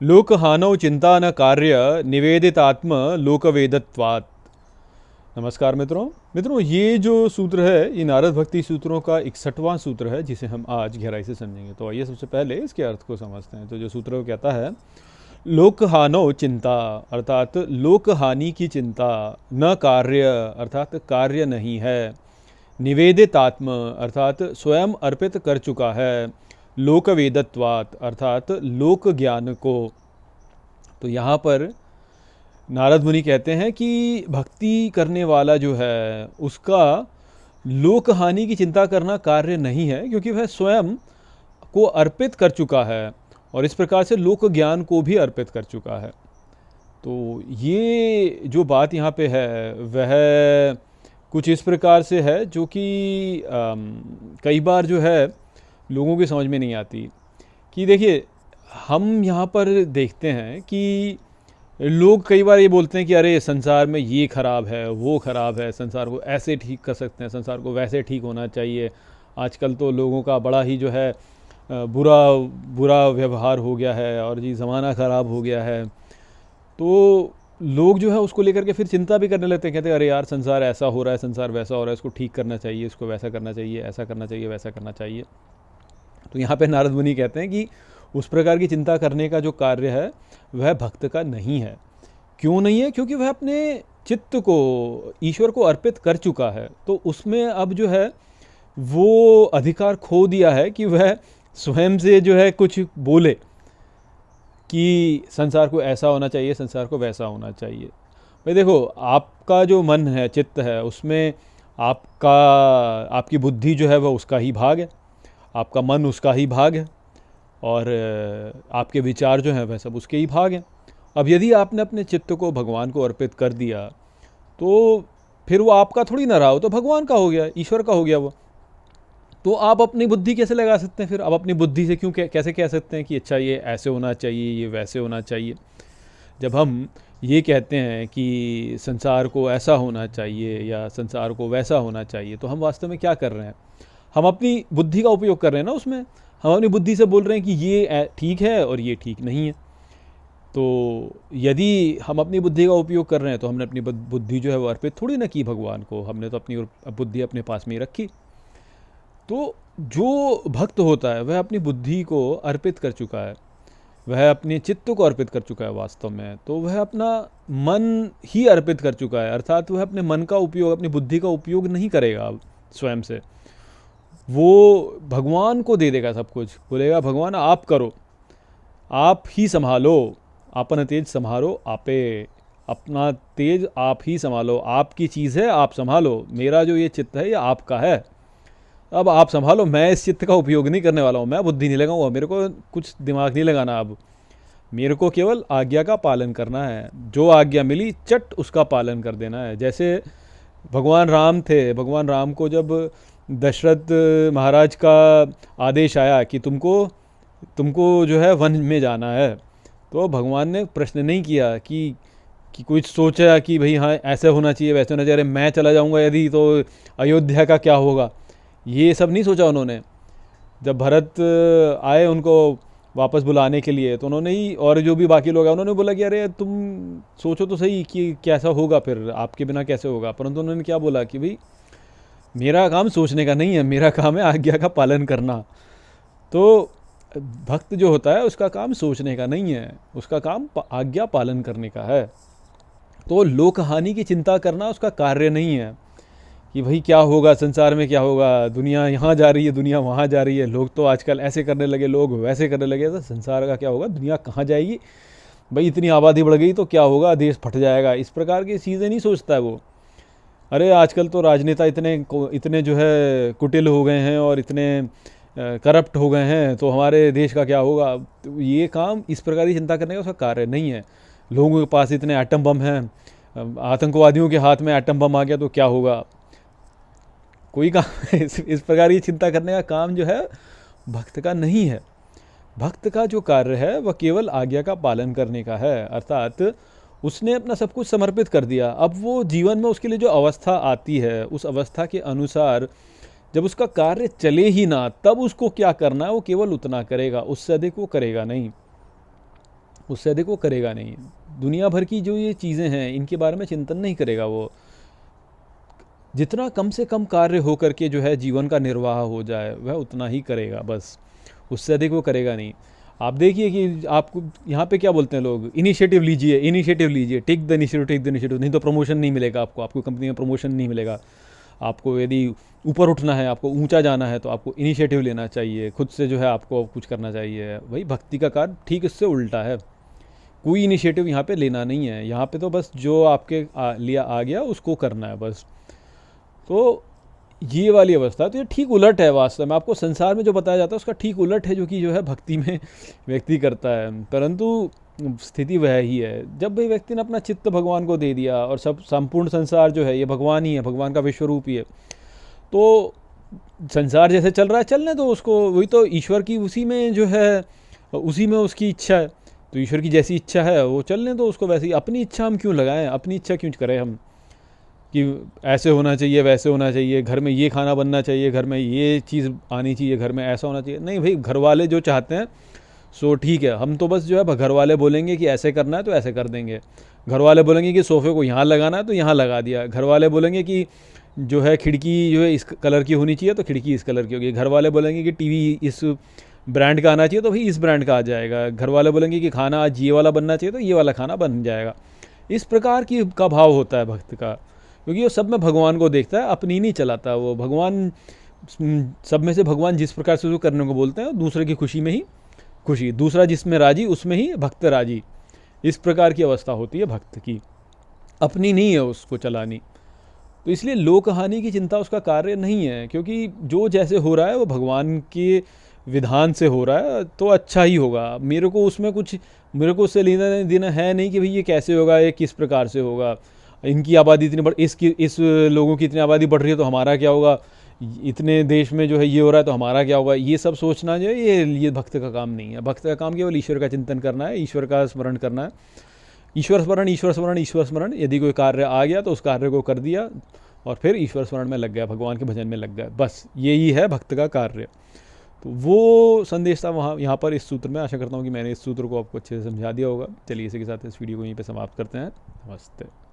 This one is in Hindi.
लोकहानौ चिंता न कार्य निवेदितात्म लोकवेदत्वात्। नमस्कार मित्रों। ये जो सूत्र है ये नारद भक्ति सूत्रों का 61वां सूत्र है जिसे हम आज गहराई से समझेंगे। तो आइए सबसे पहले इसके अर्थ को समझते हैं। तो जो सूत्र वो कहता है, लोकहानौ चिंता अर्थात लोक हानि की चिंता, न कार्य अर्थात कार्य नहीं है, निवेदित आत्म अर्थात स्वयं अर्पित कर चुका है, लोकवेदत्वात् अर्थात लोक ज्ञान को। तो यहाँ पर नारद मुनि कहते हैं कि भक्ति करने वाला जो है उसका लोक हानि की चिंता करना कार्य नहीं है, क्योंकि वह स्वयं को अर्पित कर चुका है और इस प्रकार से लोक ज्ञान को भी अर्पित कर चुका है। तो ये जो बात यहाँ पे है वह कुछ इस प्रकार से है जो कि कई बार जो है लोगों की समझ में नहीं आती। कि देखिए, हम यहाँ पर देखते हैं कि लोग कई बार ये बोलते हैं कि अरे संसार में ये खराब है, वो खराब है, संसार को ऐसे ठीक कर सकते हैं, संसार को वैसे ठीक होना चाहिए। आजकल तो लोगों का बड़ा ही जो है बुरा बुरा व्यवहार हो गया है और जी ज़माना ख़राब हो गया है। तो लोग जो है उसको लेकर के फिर चिंता भी करने लगते हैं, कहते हैं अरे यार संसार ऐसा हो रहा है, संसार वैसा हो रहा है, इसको ठीक करना चाहिए, इसको वैसा करना चाहिए, ऐसा करना चाहिए, वैसा करना चाहिए। तो यहाँ पे नारद मुनि कहते हैं कि उस प्रकार की चिंता करने का जो कार्य है वह भक्त का नहीं है। क्यों नहीं है? क्योंकि वह अपने चित्त को ईश्वर को अर्पित कर चुका है। तो उसमें अब जो है वो अधिकार खो दिया है कि वह स्वयं से जो है कुछ बोले कि संसार को ऐसा होना चाहिए, संसार को वैसा होना चाहिए। भाई देखो, आपका जो मन है, चित्त है, उसमें आपकी बुद्धि जो है वह उसका ही भाग है, आपका मन उसका ही भाग है और आपके विचार जो हैं वह सब उसके ही भाग हैं। अब यदि आपने अपने चित्त को भगवान को अर्पित कर दिया तो फिर वो आपका थोड़ी ना रहा, हो तो भगवान का हो गया, ईश्वर का हो गया वो। तो आप अपनी बुद्धि कैसे लगा सकते हैं? फिर आप अपनी बुद्धि से क्यों कैसे कह सकते हैं कि अच्छा ये ऐसे होना चाहिए, ये वैसे होना चाहिए? जब हम ये कहते हैं कि संसार को ऐसा होना चाहिए या संसार को वैसा होना चाहिए, तो हम वास्तव में क्या कर रहे हैं? हम अपनी बुद्धि का उपयोग कर रहे हैं ना उसमें। हम अपनी बुद्धि से बोल रहे हैं कि ये ठीक है और ये ठीक नहीं है। तो यदि हम अपनी बुद्धि का उपयोग कर रहे हैं तो हमने अपनी बुद्धि जो है वो अर्पित थोड़ी ना की भगवान को, हमने तो अपनी बुद्धि अपने पास में ही रखी। तो जो भक्त होता है वह अपनी बुद्धि को अर्पित कर चुका है, वह अपने चित्त को अर्पित कर चुका है वास्तव में। तो वह अपना मन ही अर्पित कर चुका है, अर्थात वह अपने मन का उपयोग, अपनी बुद्धि का उपयोग नहीं करेगा अब स्वयं से। वो भगवान को दे देगा सब कुछ, बोलेगा भगवान आप करो, आप ही संभालो, अपन तेज संभालो आपे, अपना तेज आप ही संभालो, आपकी चीज़ है, आप संभालो, मेरा जो ये चित्त है ये आपका है, अब आप संभालो, मैं इस चित्त का उपयोग नहीं करने वाला हूँ, मैं बुद्धि नहीं लगाऊंगा, मेरे को कुछ दिमाग नहीं लगाना, अब मेरे को केवल आज्ञा का पालन करना है, जो आज्ञा मिली चट उसका पालन कर देना है। जैसे भगवान राम थे, भगवान राम को जब दशरथ महाराज का आदेश आया कि तुमको जो है वन में जाना है, तो भगवान ने प्रश्न नहीं किया कि कुछ सोचा कि भाई हाँ ऐसे होना चाहिए, वैसे होना चाहिए, अरे मैं चला जाऊंगा यदि तो अयोध्या का क्या होगा, ये सब नहीं सोचा उन्होंने। जब भरत आए उनको वापस बुलाने के लिए, तो उन्होंने ही और जो भी बाकी लोग हैं उन्होंने बोला कि अरे तुम सोचो तो सही कि कैसा होगा, फिर आपके बिना कैसे होगा। परंतु उन्होंने क्या बोला कि भाई मेरा काम सोचने का नहीं है, मेरा काम है आज्ञा का पालन करना। तो भक्त जो होता है उसका काम सोचने का नहीं है, उसका काम आज्ञा पालन करने का है। तो लोक हानि की चिंता करना उसका कार्य नहीं है कि भाई क्या होगा, संसार में क्या होगा, दुनिया यहाँ जा रही है, दुनिया वहाँ जा रही है, लोग तो आजकल ऐसे करने लगे, लोग वैसे करने लगे, तो संसार का क्या होगा, दुनिया कहाँ जाएगी, भाई इतनी आबादी बढ़ गई तो क्या होगा, देश फट जाएगा, इस प्रकार की चीज़ें नहीं सोचता है वो। अरे आजकल तो राजनेता इतने जो है कुटिल हो गए हैं और इतने करप्ट हो गए हैं, तो हमारे देश का क्या होगा। तो ये काम इस प्रकार की चिंता करने का उसका कार्य नहीं है। लोगों के पास इतने एटम बम हैं, आतंकवादियों के हाथ में एटम बम आ गया तो क्या होगा, कोई काम इस प्रकार की चिंता करने का काम जो है भक्त का नहीं है। भक्त का जो कार्य है वह केवल आज्ञा का पालन करने का है, अर्थात उसने अपना सब कुछ समर्पित कर दिया। अब वो जीवन में उसके लिए जो अवस्था आती है, उस अवस्था के अनुसार जब उसका कार्य चले ही ना, तब उसको क्या करना है वो केवल उतना करेगा, उससे अधिक वो करेगा नहीं। उससे अधिक वो करेगा नहीं। दुनिया भर की जो ये चीज़ें हैं इनके बारे में चिंतन नहीं करेगा वो। जितना कम से कम कार्य हो करके जो है जीवन का निर्वाह हो जाए वह उतना ही करेगा बस, उससे अधिक वो करेगा नहीं। आप देखिए कि आपको यहाँ पे क्या बोलते हैं लोग, इनिशिएटिव लीजिए, इनिशिएटिव लीजिए, take the initiative, take the initiative, नहीं तो प्रमोशन नहीं मिलेगा आपको, आपको कंपनी में प्रमोशन नहीं मिलेगा। आपको यदि ऊपर उठना है, आपको ऊंचा जाना है, तो आपको इनिशिएटिव लेना चाहिए, खुद से जो है आपको कुछ करना चाहिए। वही भक्ति का कार्य ठीक इससे उल्टा है, कोई इनिशिएटिव यहाँ पे लेना नहीं है। यहाँ पे तो बस जो आपके लिया आ गया उसको करना है बस। तो ये वाली अवस्था, तो ये ठीक उलट है वास्तव में। आपको संसार में जो बताया जाता है उसका ठीक उलट है जो कि जो है भक्ति में व्यक्ति करता है। परंतु स्थिति वह ही है, जब भाई व्यक्ति ने अपना चित्त भगवान को दे दिया और सब संपूर्ण संसार जो है ये भगवान ही है, भगवान का विश्व रूप ही है, तो संसार जैसे चल रहा है चलने दो उसको। वही तो ईश्वर की उसी में जो है, उसी में उसकी इच्छा है, तो ईश्वर की जैसी इच्छा है वो चलने दो उसको वैसे ही। अपनी इच्छा हम क्यों लगाएं, अपनी इच्छा क्यों करें हम कि ऐसे होना चाहिए, वैसे होना चाहिए, घर में ये खाना बनना चाहिए, घर में ये चीज़ आनी चाहिए, घर में ऐसा होना चाहिए। नहीं भाई, घर वाले जो चाहते हैं सो ठीक है, हम तो बस जो है घर वाले बोलेंगे कि ऐसे करना है तो ऐसे कर देंगे। घर वाले बोलेंगे कि सोफ़े को यहाँ लगाना है तो यहाँ लगा दिया। घर वाले बोलेंगे कि जो है खिड़की जो है इस कलर की होनी चाहिए तो खिड़की इस कलर की होगी। घर वाले बोलेंगे कि टीवी इस ब्रांड का आना चाहिए तो भाई इस ब्रांड का आ जाएगा। घर वाले बोलेंगे कि खाना आज ये वाला बनना चाहिए तो ये वाला खाना बन जाएगा। इस प्रकार की का भाव होता है भक्त का, क्योंकि वो सब में भगवान को देखता है, अपनी नहीं चलाता वो। भगवान सब में से भगवान जिस प्रकार से जो करने को बोलते हैं दूसरे की खुशी में ही खुशी, दूसरा जिसमें राजी उसमें ही भक्त राजी। इस प्रकार की अवस्था होती है भक्त की, अपनी नहीं है उसको चलानी। तो इसलिए लोक हानि की चिंता उसका कार्य नहीं है, क्योंकि जो जैसे हो रहा है वो भगवान के विधान से हो रहा है तो अच्छा ही होगा। मेरे को उसमें कुछ, मेरे को उससे लेना देना है नहीं कि भाई ये कैसे होगा, ये किस प्रकार से होगा, इनकी आबादी इतनी बढ़, इस लोगों की इतनी आबादी बढ़ रही है तो हमारा क्या होगा, इतने देश में जो है ये हो रहा है तो हमारा क्या होगा। ये सब सोचना जो है ये भक्त का काम नहीं है। भक्त का काम केवल ईश्वर का चिंतन करना है, ईश्वर का स्मरण करना है। ईश्वर स्मरण, ईश्वर स्मरण, ईश्वर स्मरण। यदि कोई कार्य आ गया तो उस कार्य को कर दिया और फिर ईश्वर स्मरण में लग गया, भगवान के भजन में लग गया, बस यही है भक्त का कार्य। तो वो संदेश था वहाँ यहाँ पर इस सूत्र में। आशा करता हूँ कि मैंने इस सूत्र को आपको अच्छे से समझा दिया होगा। चलिए इसी के साथ इस वीडियो को यहीं पे समाप्त करते हैं। नमस्ते।